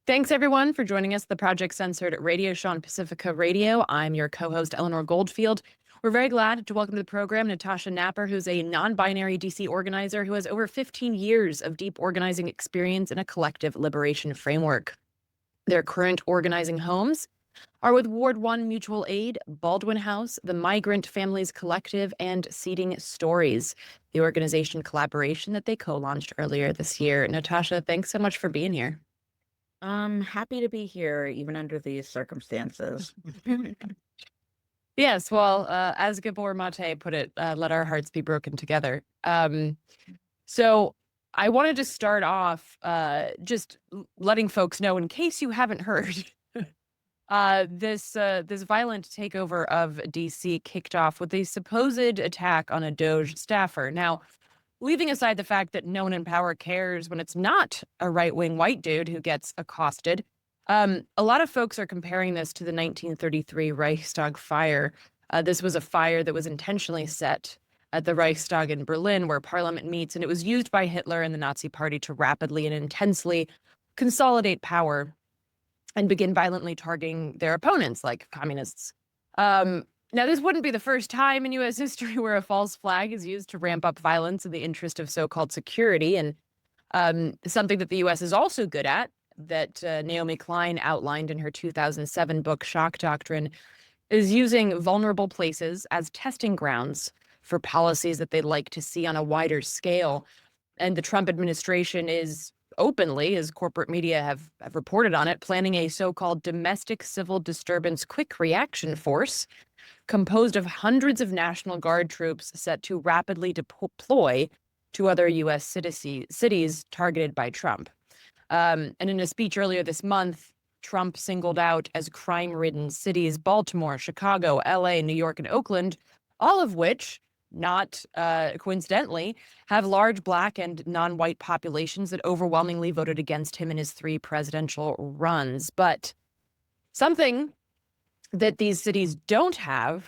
Thanks, everyone, for joining us, the Project Censored Radio Show on Pacifica Radio. I'm your co-host, Eleanor Goldfield. We're very glad to welcome to the program Natacia Knapper, who's a non-binary DC organizer who has over 15 years of deep organizing experience in a collective liberation framework. Their current organizing homes are with Ward 1 Mutual Aid, Baldwin House, the Migrant Families Collective, and Seeding Stories, the organization collaboration that they co-launched earlier this year. Natacia, thanks so much for being here. I'm happy to be here, even under these circumstances. Yes, well, as Gabor Mate put it, let our hearts be broken together. So I wanted to start off just letting folks know, in case you haven't heard, this violent takeover of DC kicked off with a supposed attack on a Doge staffer. Now, leaving aside the fact that no one in power cares when it's not a right-wing white dude who gets accosted, a lot of folks are comparing this to the 1933 Reichstag fire. This was a fire that was intentionally set at the Reichstag in Berlin, where parliament meets, and it was used by Hitler and the Nazi Party to rapidly and intensely consolidate power and begin violently targeting their opponents, like communists. Now, this wouldn't be the first time in U.S. history where a false flag is used to ramp up violence in the interest of so-called security, and something that the U.S. is also good at, that Naomi Klein outlined in her 2007 book, Shock Doctrine, is using vulnerable places as testing grounds for policies that they'd like to see on a wider scale. And the Trump administration is openly, as corporate media have reported on it, planning a so-called domestic civil disturbance quick reaction force composed of hundreds of National Guard troops set to rapidly deploy to other U.S. cities targeted by Trump. And in a speech earlier this month, Trump singled out as crime-ridden cities Baltimore, Chicago, L.A., New York, and Oakland, all of which, not coincidentally, have large Black and non-white populations that overwhelmingly voted against him in his 3 presidential runs. But something that these cities don't have,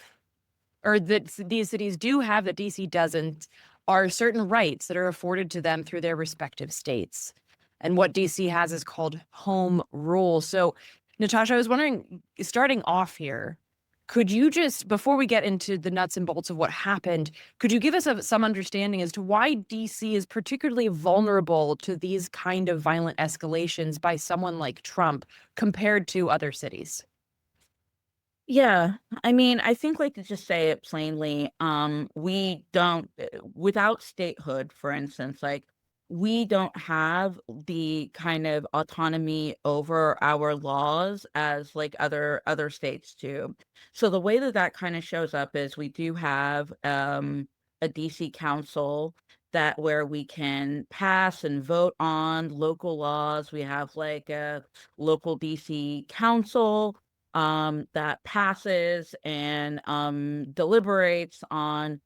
or that these cities do have that DC doesn't, are certain rights that are afforded to them through their respective states. And what DC has is called home rule. So, Natacia, I was wondering, starting off here, could you just, before we get into the nuts and bolts of what happened, could you give us some understanding as to why DC is particularly vulnerable to these kind of violent escalations by someone like Trump compared to other cities? Yeah, I mean, I think, like, to just say it plainly, we don't, without statehood, for instance, like, we don't have the kind of autonomy over our laws as, like, other states do. So the way that that kind of shows up is we do have a DC council that where we can pass and vote on local laws. We have like a local DC council that passes and deliberates on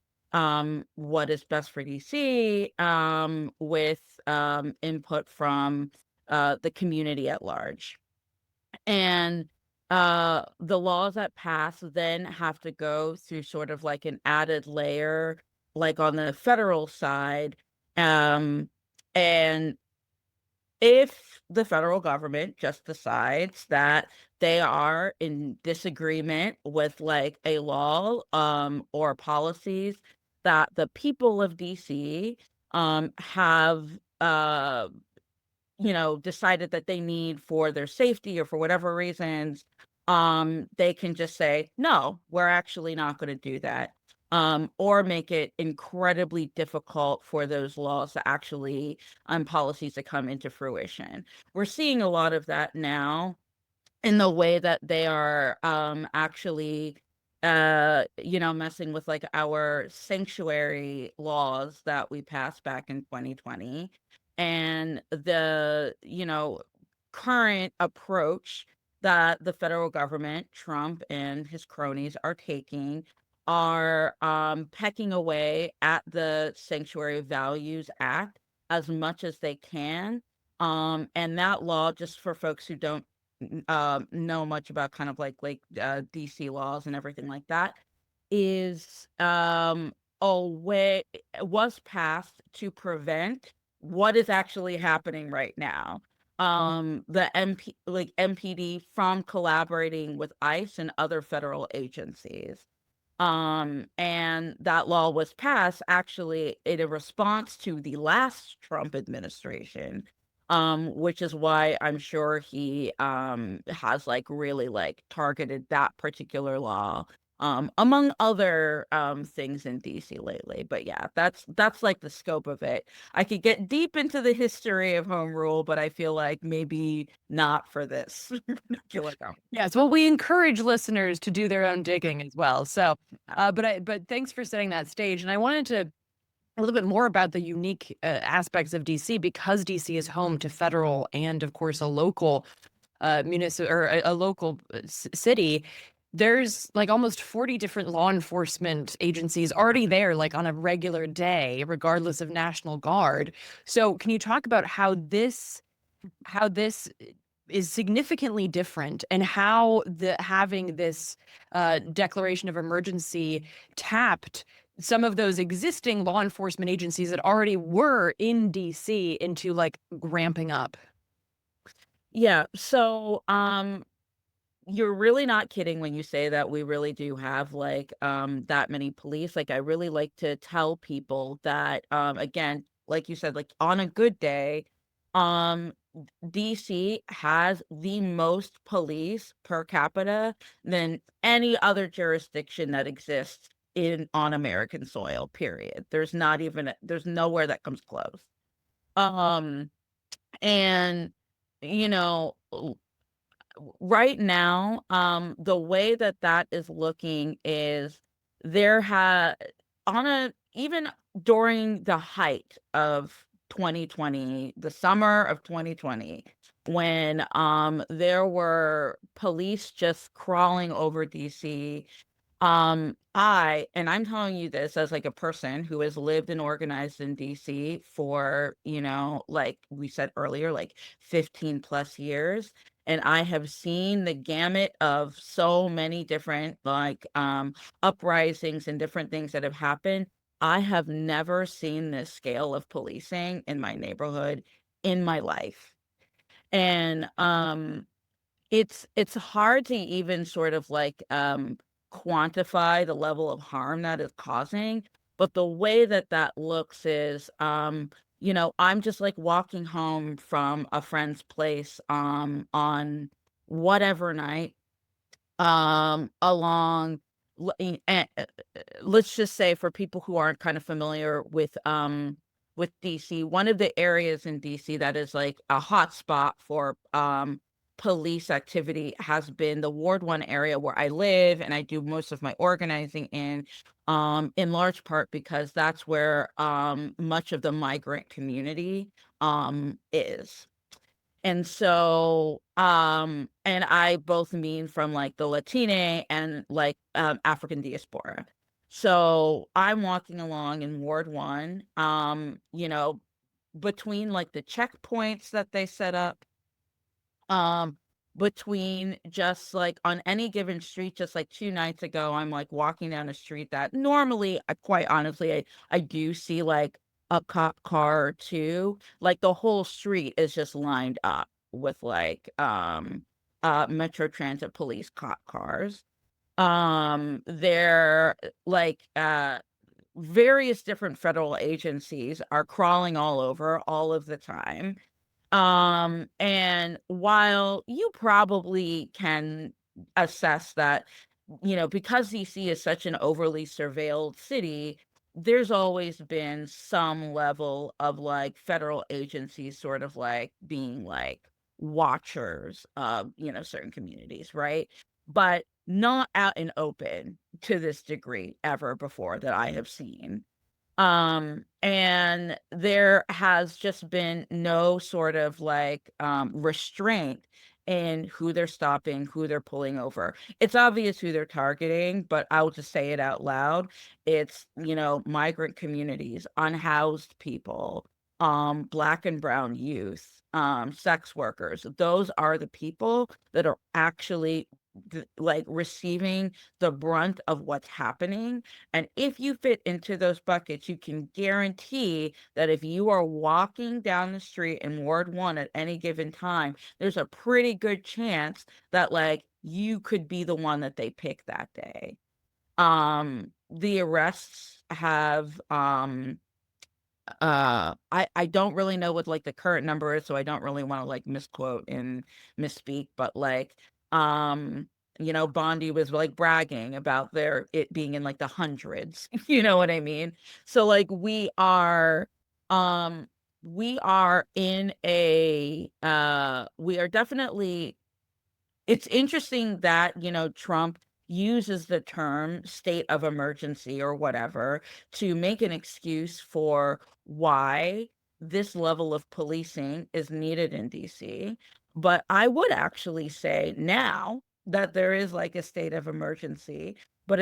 what is best for DC with input from the community at large. And the laws that pass then have to go through sort of like an added layer, like on the federal side. And if the federal government just decides that they are in disagreement with like a law or policies that the people of DC have decided that they need for their safety or for whatever reasons, they can just say, no, we're actually not going to do that. Or make it incredibly difficult for those laws to actually policies to come into fruition. We're seeing a lot of that now in the way that they are actually messing with like our sanctuary laws that we passed back in 2020 and the current approach that the federal government, Trump and his cronies are taking are pecking away at the Sanctuary Values Act as much as they can. And that law, just for folks who don't know much about kind of like DC laws and everything like that, is a way was passed to prevent what is actually happening right now. the MPD from collaborating with ICE and other federal agencies. And that law was passed actually in a response to the last Trump administration, which is why I'm sure he has like really like targeted that particular law, among other things in DC lately. But yeah, that's like the scope of it. I could get deep into the history of home rule, but I feel like maybe not for this particular conversation. Yes, well, we encourage listeners to do their own digging as well. So, but thanks for setting that stage. And I wanted to a little bit more about the unique aspects of DC because DC is home to federal and, of course, a local municipal or a local city. There's like almost 40 different law enforcement agencies already there, like on a regular day, regardless of National Guard. So, can you talk about how this is significantly different and how the having this declaration of emergency tapped some of those existing law enforcement agencies that already were in DC into like ramping up? Yeah, so you're really not kidding when you say that we really do have like that many police. Like I really like to tell people that again, like you said, like on a good day, um DC has the most police per capita than any other jurisdiction that exists in on American soil, period. There's nowhere that comes close. Um and you know right now, the way that that is looking is there ha on a even during the height of 2020, the summer of 2020, when there were police just crawling over DC. I'm telling you this as like a person who has lived and organized in DC for, like we said earlier, like 15 plus years. And I have seen the gamut of so many different like uprisings and different things that have happened. I have never seen this scale of policing in my neighborhood in my life. And it's hard to even sort of like, quantify the level of harm that is causing, but the way that that looks is, I'm just, like, walking home from a friend's place, on whatever night, along let's just say for people who aren't kind of familiar with DC, one of the areas in DC that is like a hot spot for police activity has been the Ward 1 area where I live and I do most of my organizing in large part because that's where much of the migrant community is. And so, and I both mean from like the Latina and like African diaspora. So I'm walking along in Ward 1, between like the checkpoints that they set up, um, between just like on any given street, just like 2 nights ago, I'm like walking down a street that normally, quite honestly, I do see like a cop car or two. Like the whole street is just lined up with like Metro Transit police cop cars. They're like various different federal agencies are crawling all over all of the time. And while you probably can assess that, because DC is such an overly surveilled city, there's always been some level of like federal agencies sort of like being like watchers of, certain communities, right? But not out and open to this degree ever before that I have seen. And there has just been no sort of like restraint in who they're stopping, who they're pulling over. It's obvious who they're targeting, but I'll just say it out loud. It's, migrant communities, unhoused people, black and brown youth, sex workers. Those are the people that are actually like receiving the brunt of what's happening. And if you fit into those buckets, you can guarantee that if you are walking down the street in Ward 1 at any given time, there's a pretty good chance that like you could be the one that they pick that day. The arrests have I don't really know what like the current number is, so I don't really want to like misquote and misspeak, but like um Bondi was like bragging about their it being in like the hundreds. You know what I mean? So like um we are in a we are definitely, it's interesting that, Trump uses the term state of emergency or whatever to make an excuse for why this level of policing is needed in DC. But I would actually say now that there is like a state of emergency, but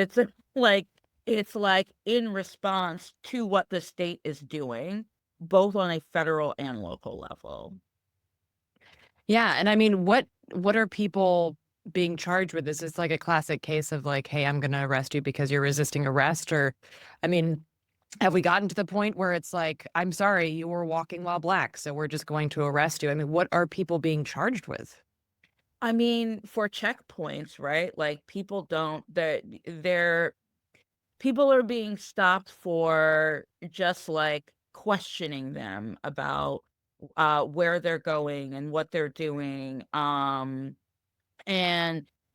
like it's like in response to what the state is doing, both on a federal and local level. Yeah, and I mean, what are people being charged with? Is this like a classic case of like, hey, I'm gonna arrest you because you're resisting arrest? Or, I mean, have we gotten to the point where it's like, I'm sorry, you were walking while black, so we're just going to arrest you? I mean, what are people being charged with? I mean, for checkpoints, right? Like people don't that they're people are being stopped for just like questioning them about where they're going and what they're doing. And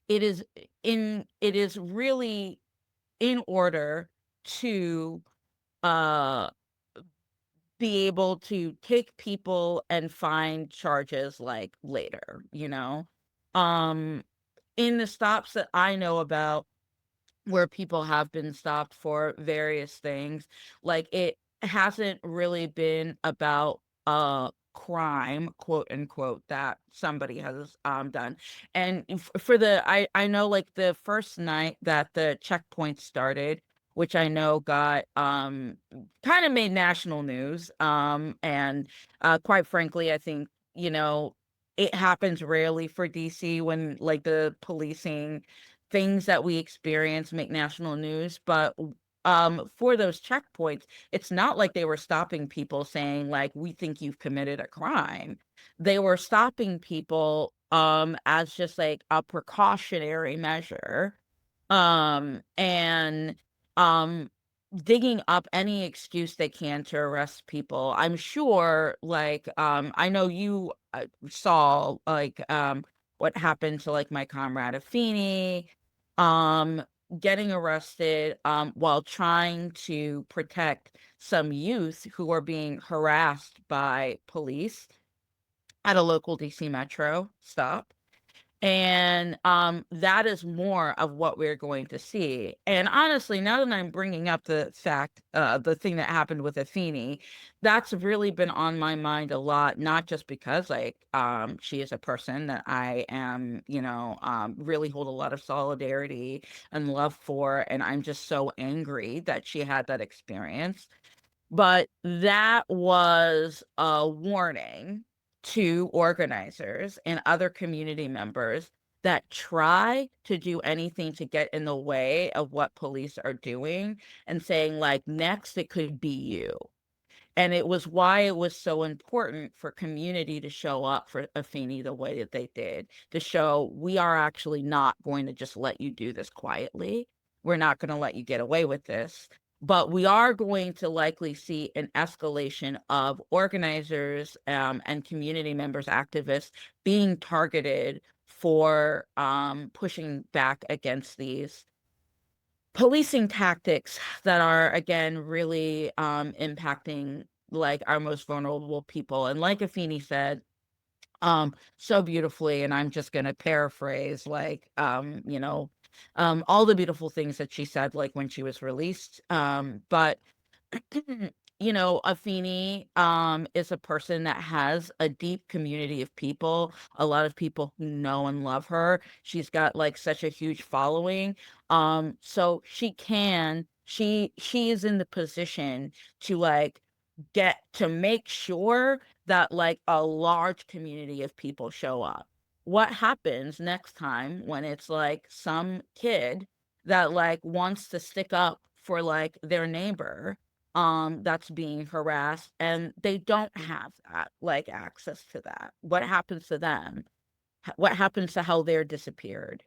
it is really in order to uh be able to take people and find charges like later, you know? Um in the stops that I know about where people have been stopped for various things, like it hasn't really been about a crime, quote unquote, that somebody has done. And for the I know like the first night that the checkpoint started, which I know got kind of made national news. And quite frankly, I think, it happens rarely for DC when like the policing things that we experience make national news. But for those checkpoints, it's not like they were stopping people saying like, we think you've committed a crime. They were stopping people as just like a precautionary measure, and um digging up any excuse they can to arrest people. I'm sure like I know you saw like what happened to like my comrade Afeni, um getting arrested while trying to protect some youth who are being harassed by police at a local DC Metro stop. And that is more of what we're going to see. And honestly, now that I'm bringing up the fact, the thing that happened with Athene, that's really been on my mind a lot, not just because like she is a person that I am, really hold a lot of solidarity and love for, and I'm just so angry that she had that experience. But that was a warning to organizers and other community members that try to do anything to get in the way of what police are doing, and saying like, next it could be you. And it was why it was so important for community to show up for Afeni the way that they did, to show we are actually not going to just let you do this quietly. We're not going to let you get away with this. But we are going to likely see an escalation of organizers and community members, activists being targeted for pushing back against these policing tactics that are again really impacting like our most vulnerable people. And like Afeni said so beautifully, and I'm just going to paraphrase like all the beautiful things that she said like when she was released, but Afeni is a person that has a deep community of people, a lot of people who know and love her. She's got like such a huge following. So she is in the position to like get to make sure that like a large community of people show up. what happens next time when it's like some kid that like wants to stick up for like their neighbor that's being harassed and they don't have that like access to that? What happens to them? What happens to how they're disappeared?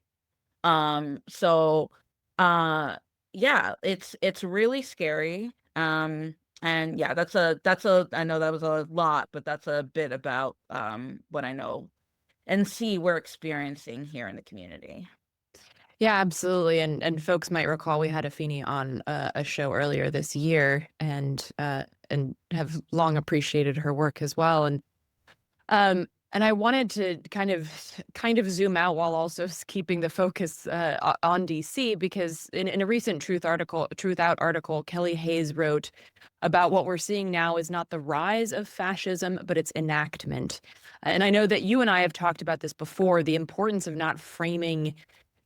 So, uh, yeah, it's really scary. And yeah, that's a I know that was a lot, but that's a bit about what I know and see we're experiencing here in the community. Yeah, absolutely. And folks might recall we had Afeni on a show earlier this year, and have long appreciated her work as well. And I wanted to kind of zoom out while also keeping the focus on DC, because in a recent Truth Out article, Kelly Hayes wrote about what we're seeing now is not the rise of fascism, but its enactment. And I know that you and I have talked about this before, the importance of not framing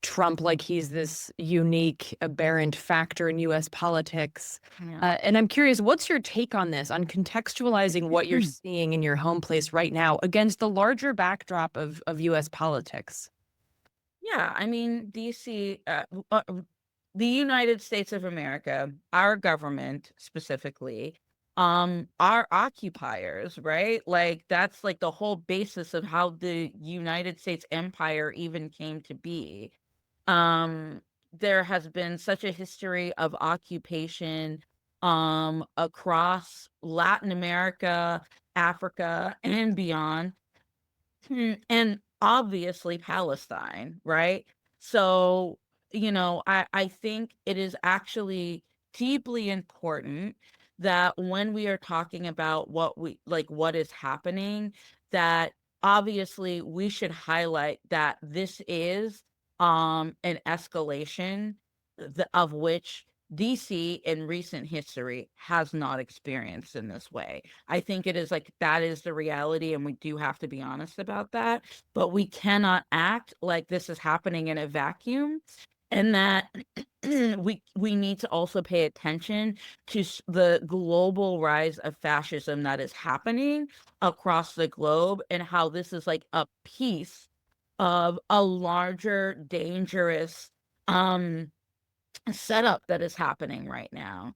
Trump like he's this unique, aberrant factor in US politics. Yeah. And I'm curious, what's your take on this, on contextualizing what you're seeing in your home place right now against the larger backdrop of US politics? Yeah, I mean, DC, the United States of America, our government specifically, are occupiers, right? Like that's like the whole basis of how the United States empire even came to be. Um, there has been such a history of occupation across Latin America, Africa, and beyond. And obviously Palestine, right? So, I think it is actually deeply important that when we are talking about what is happening, that obviously we should highlight that this is an escalation of which DC in recent history has not experienced in this way. I think it is like that is the reality, and we do have to be honest about that. But we cannot act like this is happening in a vacuum, and that we need to also pay attention to the global rise of fascism that is happening across the globe, and how this is like a piece of a larger, dangerous setup that is happening right now.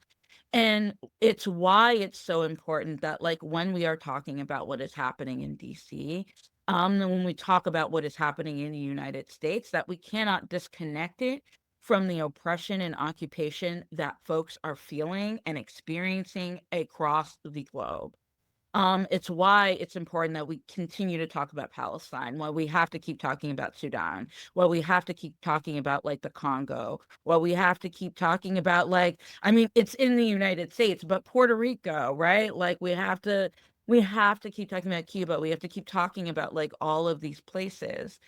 And it's why it's so important that, like, when we are talking about what is happening in DC, and when we talk about what is happening in the United States, that we cannot disconnect it from the oppression and occupation that folks are feeling and experiencing across the globe. It's why it's important that we continue to talk about Palestine, why we have to keep talking about Sudan, why we have to keep talking about like the Congo, why we have to keep talking about like, I mean, it's in the United States, but Puerto Rico, right? Like we have to keep talking about Cuba. We have to keep talking about like all of these places.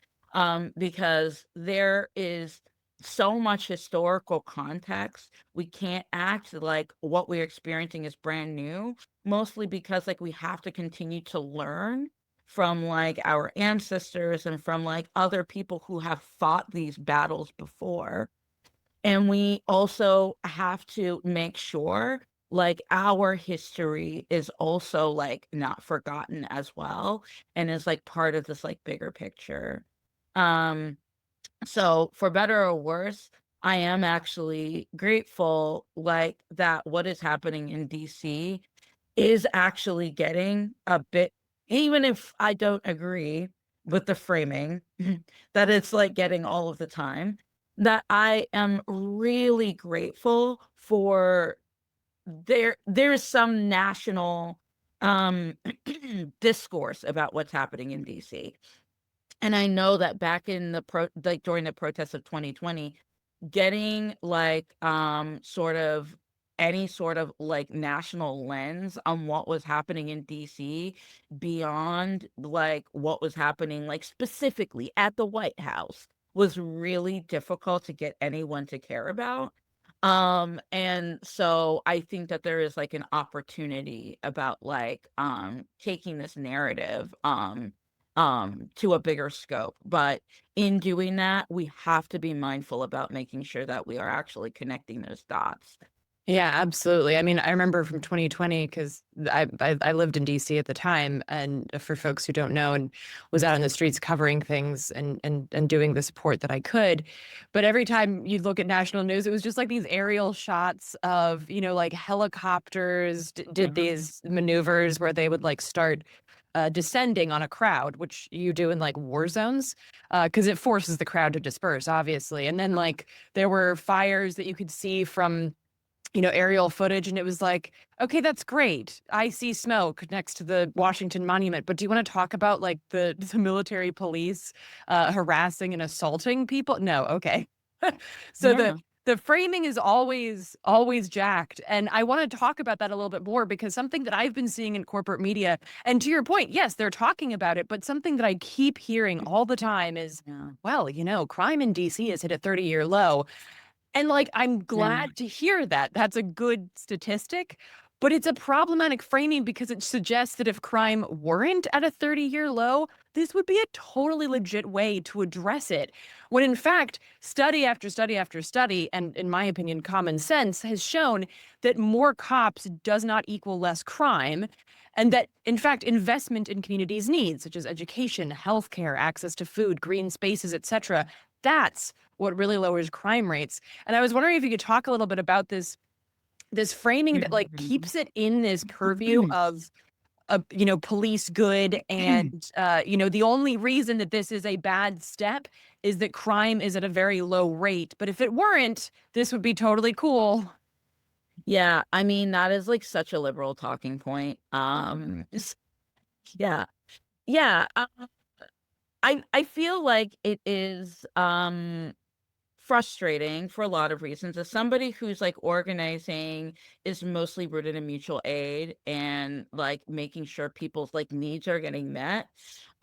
Because there is so much historical context. We can't act like what we're experiencing is brand new, mostly because like we have to continue to learn from like our ancestors and from like other people who have fought these battles before. And we also have to make sure like our history is also like not forgotten as well, and is like part of this like bigger picture. um so for better or worse, I am actually grateful like that what is happening in DC is actually getting a bit, even if I don't agree with the framing that it's like getting all of the time, that I am really grateful for there's some national um discourse about what's happening in DC. And I know that back in like during the protests of 2020, getting like sort of any sort of like national lens on what was happening in DC beyond like what was happening like specifically at the White House was really difficult to get anyone to care about. And so I think that there is like an opportunity about like taking this narrative to a bigger scope. But in doing that, we have to be mindful about making sure that we are actually connecting those dots. Yeah, absolutely. I mean, I remember from 2020 because I lived in DC at the time, and for folks who don't know, and was out on the streets covering things and doing the support that I could. But every time you look at national news, it was just like these aerial shots of, like helicopters did Yeah. these maneuvers where they would like start descending on a crowd, which you do in like war zones, because it forces the crowd to disperse, obviously. And then like there were fires that you could see from aerial footage, and it was like, okay, that's great. I see smoke next to the Washington Monument, but do you want to talk about like the military police harassing and assaulting people? No, okay. So the Yeah. the framing is always jacked, and I want to talk about that a little bit more because something that I've been seeing in corporate media, and to your point, yes, they're talking about it, but something that I keep hearing all the time is, Yeah. well, crime in DC has hit a 30-year low. And, like, I'm Yeah. glad to hear that. That's a good statistic, but it's a problematic framing because it suggests that if crime weren't at a 30-year low, this would be a totally legit way to address it. When in fact, study after study after study, and in my opinion, common sense has shown that more cops does not equal less crime. And that, in fact, investment in communities' needs, such as education, healthcare, access to food, green spaces, etc., that's what really lowers crime rates. And I was wondering if you could talk a little bit about this framing that like keeps it in this purview of police good, and the only reason that this is a bad step is that crime is at a very low rate. But if it weren't, this would be totally cool. Yeah, I mean, that is like such a liberal talking point. Yeah. Yeah, I feel like it is frustrating for a lot of reasons. As somebody who's like organizing is mostly rooted in mutual aid and like making sure people's like needs are getting met.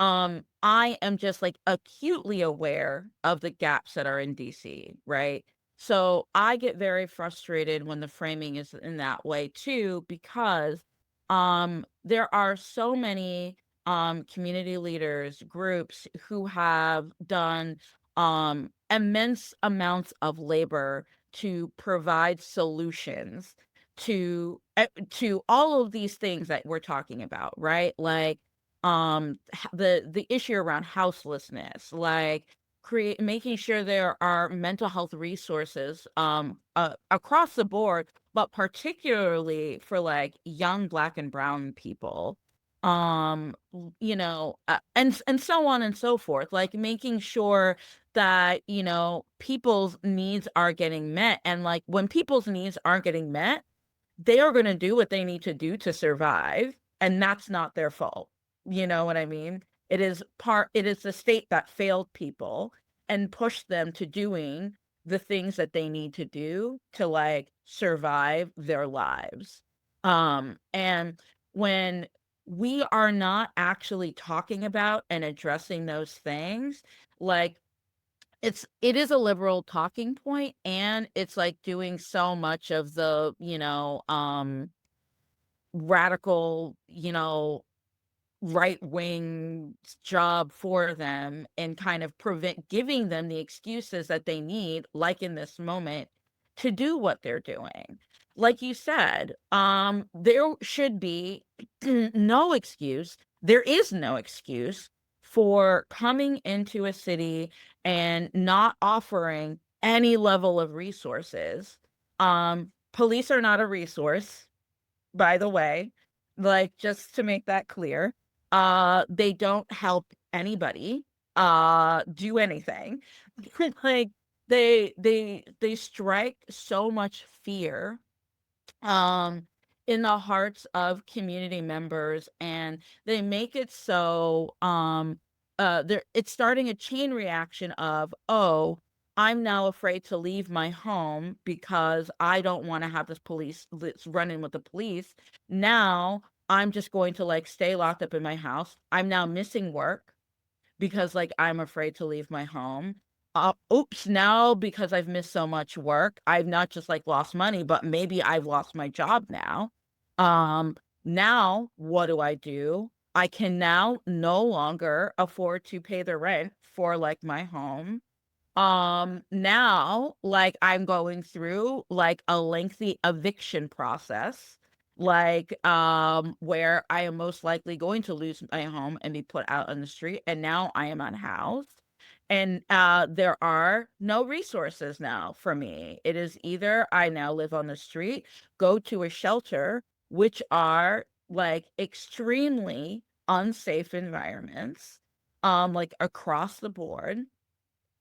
I am just like acutely aware of the gaps that are in DC, right? So I get very frustrated when the framing is in that way too, because there are so many community leaders, groups who have done immense amounts of labor to provide solutions to all of these things that we're talking about, right? Like the issue around houselessness, like create making sure there are mental health resources across the board, but particularly for like young Black and brown people, and so on and so forth, like making sure that people's needs are getting met. And like when people's needs aren't getting met, they are going to do what they need to do to survive, and that's not their fault. You know what I mean? It is the state that failed people and pushed them to doing the things that they need to do to like survive their lives. And when we are not actually talking about and addressing those things, like it is a liberal talking point, and it's like doing so much of the radical right wing job for them, and kind of prevent giving them the excuses that they need, like in this moment, to do what they're doing. Like you said, there should be no excuse. There is no excuse for coming into a city and not offering any level of resources. Police are not a resource, by the way, like just to make that clear. They don't help anybody do anything. Like they strike so much fear um in the hearts of community members, and they make it so there it's starting a chain reaction of, oh, I'm now afraid to leave my home because I don't want to have this police let's run in with the police. Now I'm just going to like stay locked up in my house. I'm now missing work because like I'm afraid to leave my home. Oops, now because I've missed so much work, I've not just like lost money, but maybe I've lost my job now. Um, Now what do I do? I can now no longer afford to pay the rent for like my home. Now, like, I'm going through like a lengthy eviction process, like, where I am most likely going to lose my home and be put out on the street. And now I am unhoused. And there are no resources now for me. It is either I now live on the street, go to a shelter, which are like extremely unsafe environments, like across the board,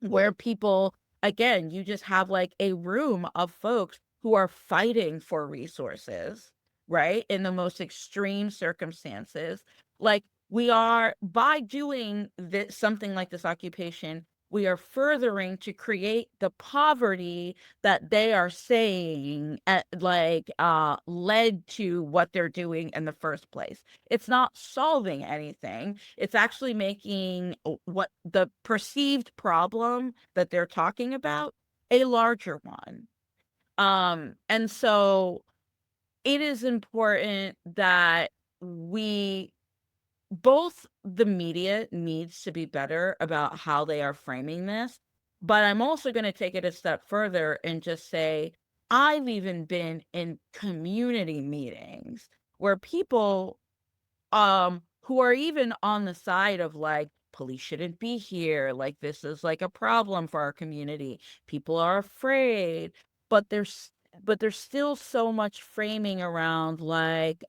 where people, again, you just have like a room of folks who are fighting for resources, right? In the most extreme circumstances. Like, we are, by doing this, something like this occupation, we are furthering to create the poverty that they are saying led to what they're doing in the first place. It's not solving anything. It's actually making what the perceived problem that they're talking about a larger one. And so it is important that we, both the media needs to be better about how they are framing this, but I'm also going to take it a step further and just say, I've even been in community meetings where people, who are even on the side of like, police shouldn't be here, like this is like a problem for our community, people are afraid, but there's still so much framing around like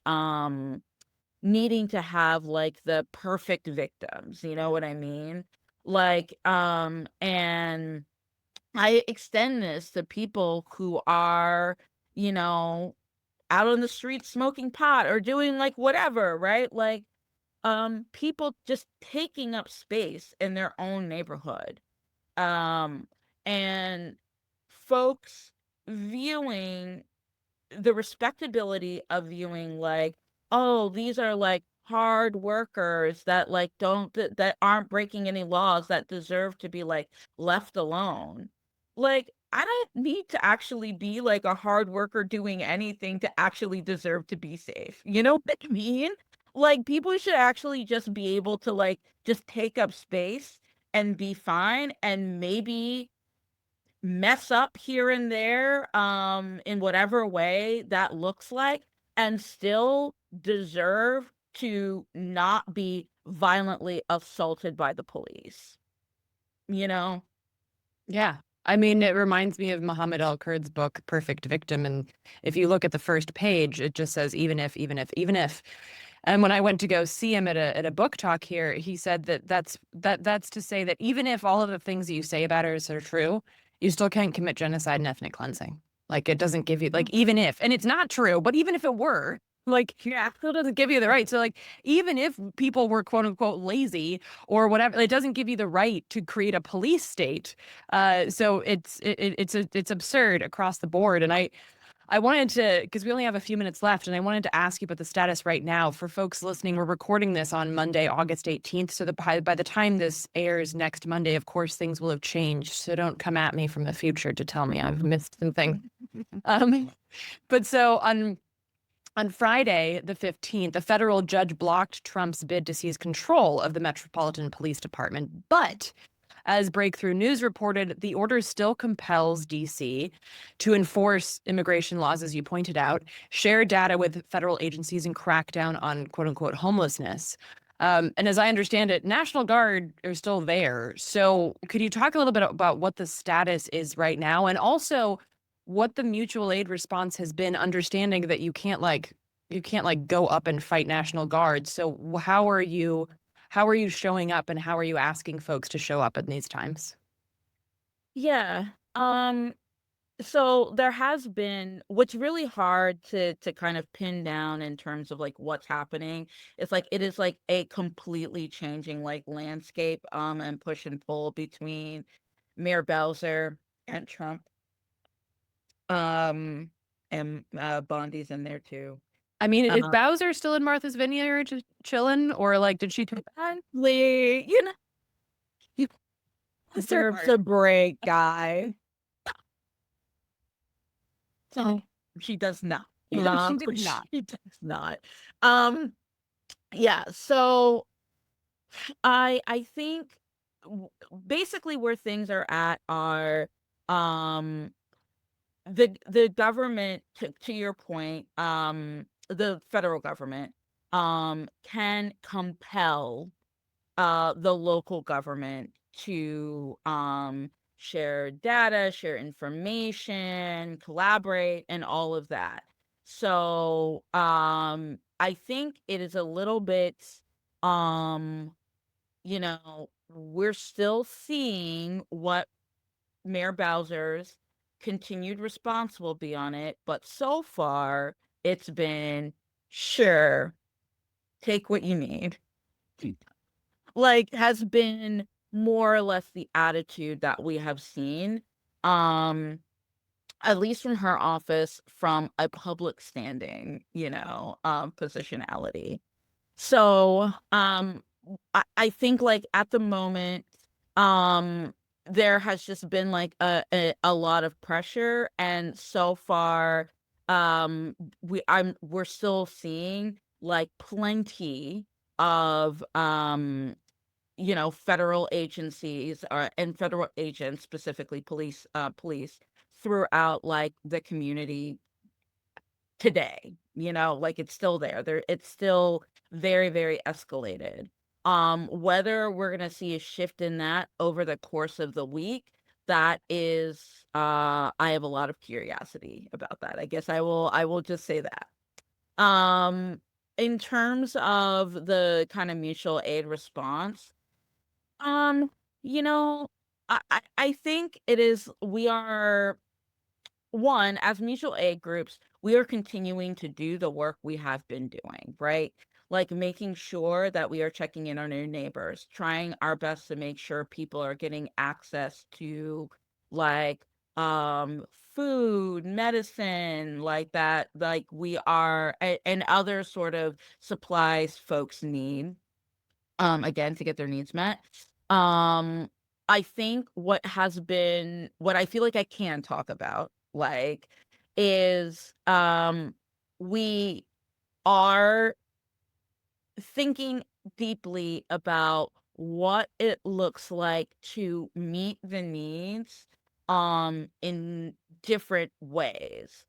needing to have like the perfect victims, you know what I mean? Like, and I extend this to people who are, you know, out on the street smoking pot or doing like whatever, right? Like, people just taking up space in their own neighborhood. Um, and folks viewing the respectability of viewing like, oh, these are like hard workers that like don't that aren't breaking any laws, that deserve to be like left alone. Like, I don't need to actually be like a hard worker doing anything to actually deserve to be safe. You know what I mean? Like, people should actually just be able to like just take up space and be fine, and maybe mess up here and there, in whatever way that looks like, and still deserve to not be violently assaulted by the police, you know? Yeah. I mean, it reminds me of Muhammad Al-Kurd's book, Perfect Victim. And if you look at the first page, it just says, even if, even if, even if. And when I went to go see him at a book talk here, he said that's to say that even if all of the things that you say about us are true, you still can't commit genocide and ethnic cleansing. Like, it doesn't give you, like, even if, and it's not true, but even if it were, like, yeah, still doesn't give you the right. So, like, even if people were quote unquote lazy or whatever, it doesn't give you the right to create a police state. So it's absurd across the board. And I wanted to, because we only have a few minutes left, and I wanted to ask you about the status right now for folks listening. We're recording this on Monday, August 18th. So by the time this airs next Monday, of course, things will have changed. So don't come at me from the future to tell me I've missed something. But so on Friday, the 15th, a federal judge blocked Trump's bid to seize control of the Metropolitan Police Department. But as Breakthrough News reported, the order still compels DC to enforce immigration laws, as you pointed out, share data with federal agencies, and crack down on quote unquote homelessness. And as I understand it, National Guard are still there. So could you talk a little bit about what the status is right now, and also what the mutual aid response has been, understanding that you can't go up and fight National Guard. So how are you showing up, and how are you asking folks to show up in these times? Yeah. So there has been, what's really hard to kind of pin down in terms of like what's happening. It's like it is like a completely changing like landscape, and push and pull between Mayor Bowser and Trump. Um and Bondi's in there too. I mean, is Um Bowser still in Martha's Vineyard just chilling, or like did she take Lee, you know, he deserves a break, guy. So she does not. She did not. She does not. Um, yeah, so I think w- basically where things are at are, um the government, to your point, the federal government can compel the local government to share data, share information, collaborate, and all of that. So I think it is a little bit, um we're still seeing what Mayor Bowser's continued response will be on it, but so far it's been, sure, take what you need. Like, has been more or less the attitude that we have seen, um, at least from her office, from a public standing, positionality. So, I think, like, at the moment, um, there has just been, like, a lot of pressure, and so far, we're still seeing, like, plenty of, federal agencies, and federal agents, specifically police, throughout, like, the community today, like, it's still there. It's still very, very escalated. Whether we're gonna see a shift in that over the course of the week, that is, I have a lot of curiosity about that. I guess I will just say that. Um, in terms of the kind of mutual aid response, um, you know, I think it is we are one, as mutual aid groups, we are continuing to do the work we have been doing, right? Like making sure that we are checking in on our neighbors, trying our best to make sure people are getting access to, like, food, medicine, like that, like we are, and other sort of supplies folks need, again, to get their needs met. Um, I think what I feel like I can talk about, like, is, we are thinking deeply about what it looks like to meet the needs in different ways,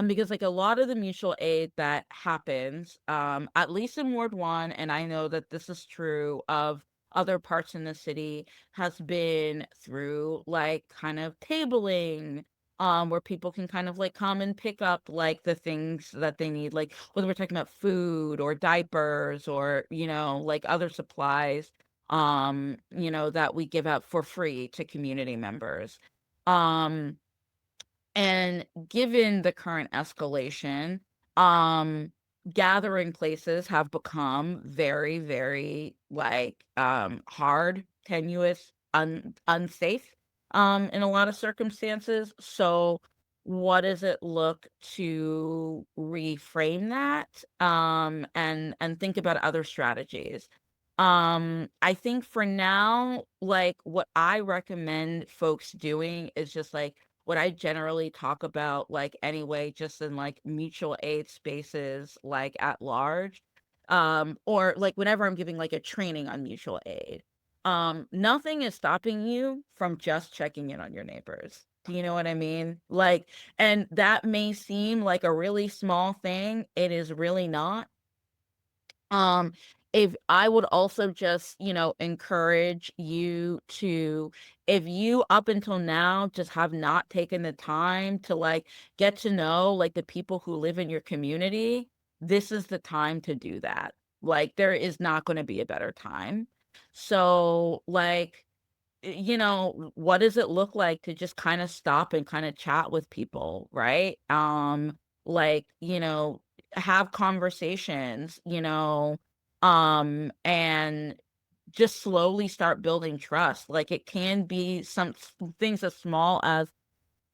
because, like, a lot of the mutual aid that happens, at least in Ward 1, and I know that this is true of other parts in the city, has been through, like, kind of tabling, where people can kind of, like, come and pick up, like, the things that they need, like, whether we're talking about food or diapers or, like, other supplies, that we give out for free to community members. Um, and given the current escalation, um, gathering places have become very, very, like, hard, tenuous, unsafe, in a lot of circumstances. So what does it look to reframe that, and think about other strategies? I think for now, like, what I recommend folks doing is just, like, what I generally talk about, like, anyway, just in, like, mutual aid spaces, like, at large, or, like, whenever I'm giving, like, a training on mutual aid. Nothing is stopping you from just checking in on your neighbors. Do you know what I mean? Like, and that may seem like a really small thing. It is really not. Um, if I would also just, encourage you to, if you up until now just have not taken the time to, like, get to know, like, the people who live in your community, this is the time to do that. Like, there is not going to be a better time. So, like, what does it look like to just kind of stop and kind of chat with people, right? Like, have conversations, and just slowly start building trust. Like, it can be things as small as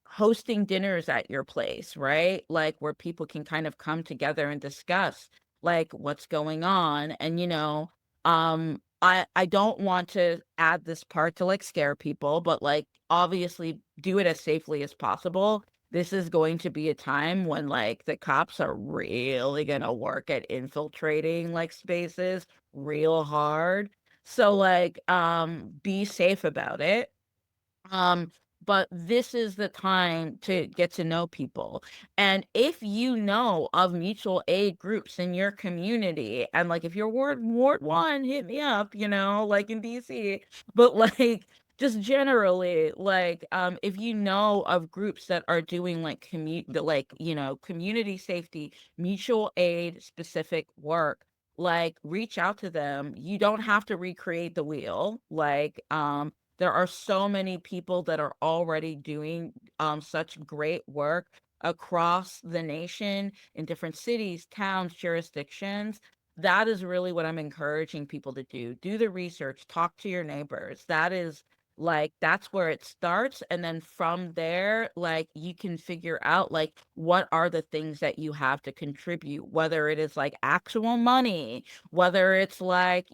hosting dinners at your place, right? Like, where people can kind of come together and discuss, like, what's going on. And, I don't want to add this part to, like, scare people, but, like, obviously do it as safely as possible. This is going to be a time when, like, the cops are really gonna work at infiltrating, like, spaces real hard. So like, be safe about it. Um, but this is the time to get to know people. And if you know of mutual aid groups in your community, and like if you're Ward 1, hit me up, like in DC. But like just generally, like if you know of groups that are doing like community safety, mutual aid specific work, like reach out to them. You don't have to recreate the wheel. There are so many people that are already doing such great work across the nation in different cities, towns, jurisdictions. That is really what I'm encouraging people to do. Do the research, talk to your neighbors. That's where it starts. And then from there, like you can figure out like what are the things that you have to contribute, whether it is like actual money, whether it's like,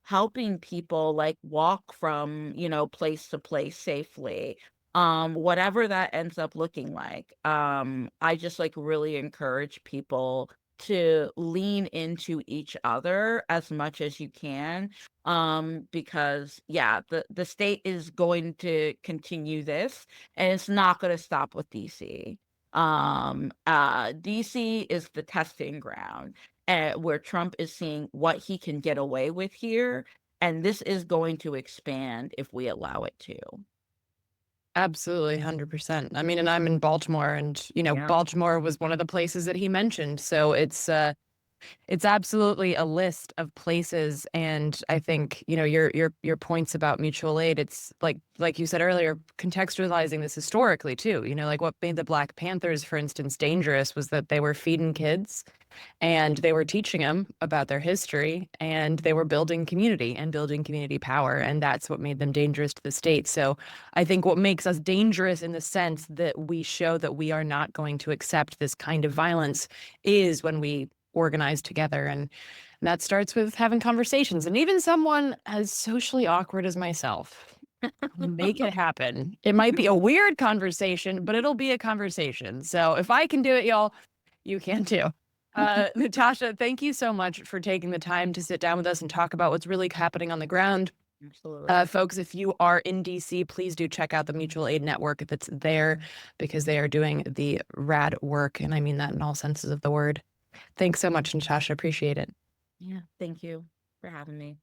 helping people like walk from, place to place safely. Whatever that ends up looking like. I just like really encourage people to lean into each other as much as you can. Because yeah, the state is going to continue this, and it's not going to stop with DC. DC is the testing ground, where Trump is seeing what he can get away with here, and this is going to expand if we allow it to. Absolutely, 100%. I mean, and I'm in Baltimore, and Yeah. Baltimore was one of the places that he mentioned. So it's absolutely a list of places, and I think, your points about mutual aid, it's like you said earlier, contextualizing this historically too. Like what made the Black Panthers, for instance, dangerous was that they were feeding kids and they were teaching them about their history, and they were building community and building community power, and that's what made them dangerous to the state. So I think what makes us dangerous in the sense that we show that we are not going to accept this kind of violence is when we organize together, and that starts with having conversations. And even someone as socially awkward as myself, make it happen. It might be a weird conversation, but it'll be a conversation. So if I can do it, y'all, you can too. Natacia, thank you so much for taking the time to sit down with us and talk about what's really happening on the ground. Absolutely. Folks, if you are in DC, please do check out the Mutual Aid Network if it's there, because they are doing the rad work. And I mean that in all senses of the word. Thanks so much, Natasha. Appreciate it. Yeah. Thank you for having me.